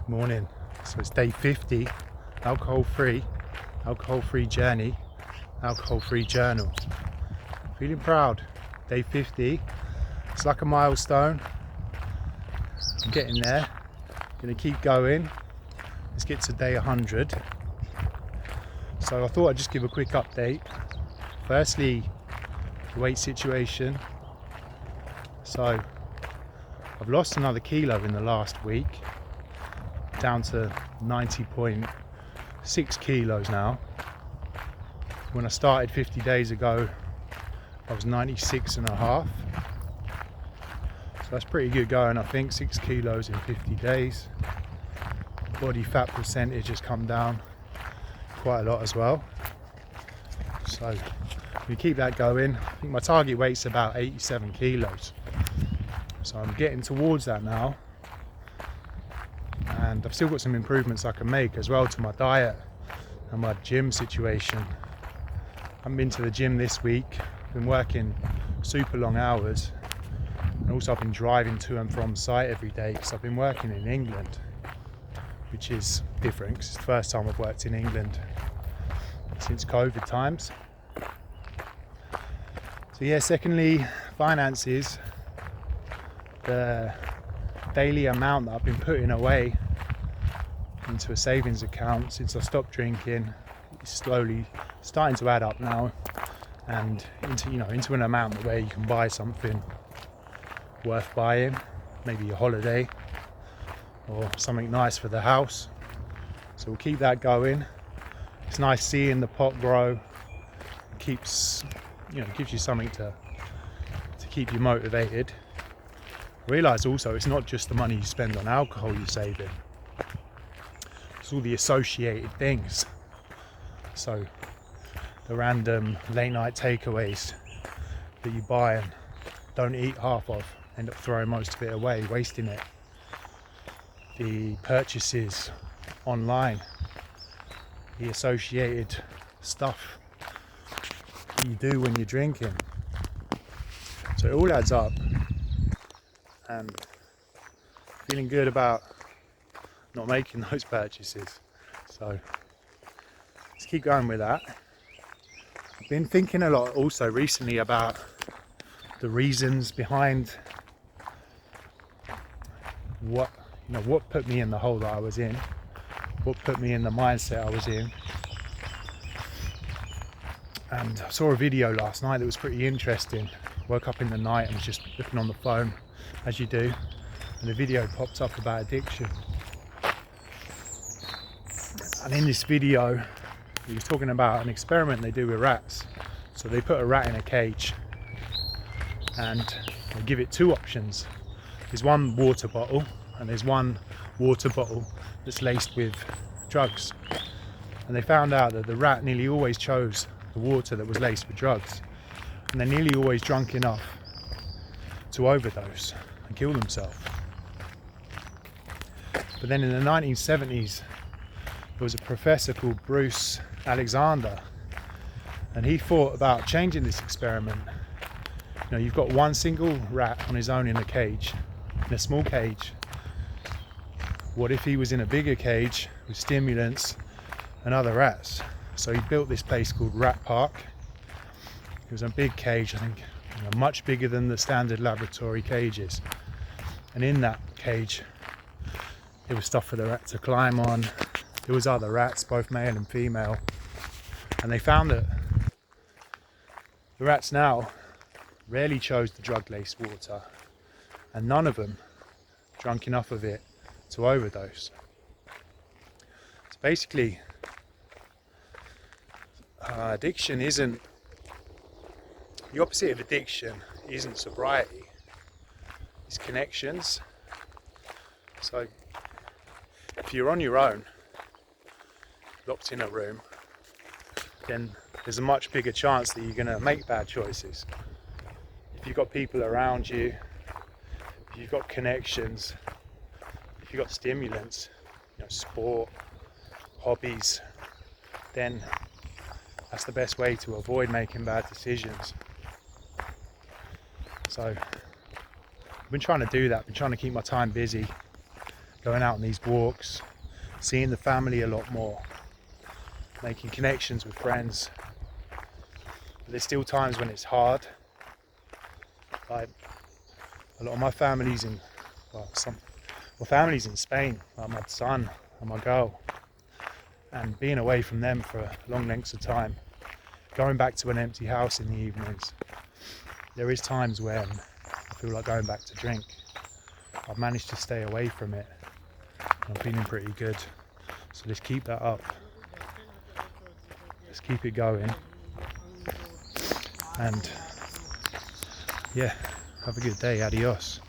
Morning. So it's day 50, alcohol-free journey, alcohol-free journal. Feeling proud. Day 50. It's like a milestone. I'm getting there. Gonna keep going. Let's get to day 100. So I thought I'd just give a quick update. Firstly, the weight situation. So I've lost another kilo in the last week, down to 90.6 kilos now. When I started 50 days ago, I was 96.5. So that's pretty good going, I think. 6 kilos in 50 days. Body fat percentage has come down quite a lot as well. So we keep that going. I think my target weight's about 87 kilos. So I'm getting towards that now. And I've still got some improvements I can make as well to my diet and my gym situation. I haven't been to the gym this week. I've been working super long hours, and also I've been driving to and from site every day because I've been working in England, which is different because it's the first time I've worked in England since COVID times. So yeah, secondly, finances. The daily amount that I've been putting away into a savings account since I stopped drinking is slowly starting to add up now, and into an amount where you can buy something worth buying, maybe a holiday or something nice for the house. So we'll keep that going. It's nice seeing the pot grow. It gives you something to keep you motivated. Realise also it's not just the money you spend on alcohol you're saving, it's all the associated things. So the random late night takeaways that you buy and don't eat half of, end up throwing most of it away, wasting it. The purchases online, the associated stuff that you do when you're drinking. So it all adds up. And feeling good about not making those purchases. So let's keep going with that. I've been thinking a lot also recently about the reasons behind what put me in the hole that I was in, what put me in the mindset I was in. And I saw a video last night that was pretty interesting. Woke up in the night and was just looking on the phone, as you do, and the video popped up about addiction. And in this video he was talking about an experiment they do with rats. So they put a rat in a cage and they give it two options. There's one water bottle and there's one water bottle that's laced with drugs, and they found out that the rat nearly always chose the water that was laced with drugs, and they're nearly always drunk enough to overdose and kill themselves. But then in the 1970s, there was a professor called Bruce Alexander, and he thought about changing this experiment. You've got one single rat on his own in a cage, in a small cage. What if he was in a bigger cage with stimulants and other rats? So he built this place called Rat Park. It was a big cage, I think, much bigger than the standard laboratory cages. And in that cage, there was stuff for the rat to climb on. There was other rats, both male and female. And they found that the rats now rarely chose the drug-laced water, and none of them drank enough of it to overdose. So basically, addiction isn't, the opposite of addiction isn't sobriety, it's connections. So if you're on your own, locked in a room, then there's a much bigger chance that you're going to make bad choices. If you've got people around you, if you've got connections, if you've got stimulants, sport, hobbies, then that's the best way to avoid making bad decisions. So I've been trying to do that, been trying to keep my time busy, going out on these walks, seeing the family a lot more, making connections with friends. But there's still times when it's hard. Like a lot of my family's in, my family's in Spain, like my son and my girl, and being away from them for long lengths of time, going back to an empty house in the evenings, there is times when I feel like going back to drink. I've managed to stay away from it. I'm feeling pretty good. So let's keep that up. Let's keep it going. And yeah, have a good day. Adios.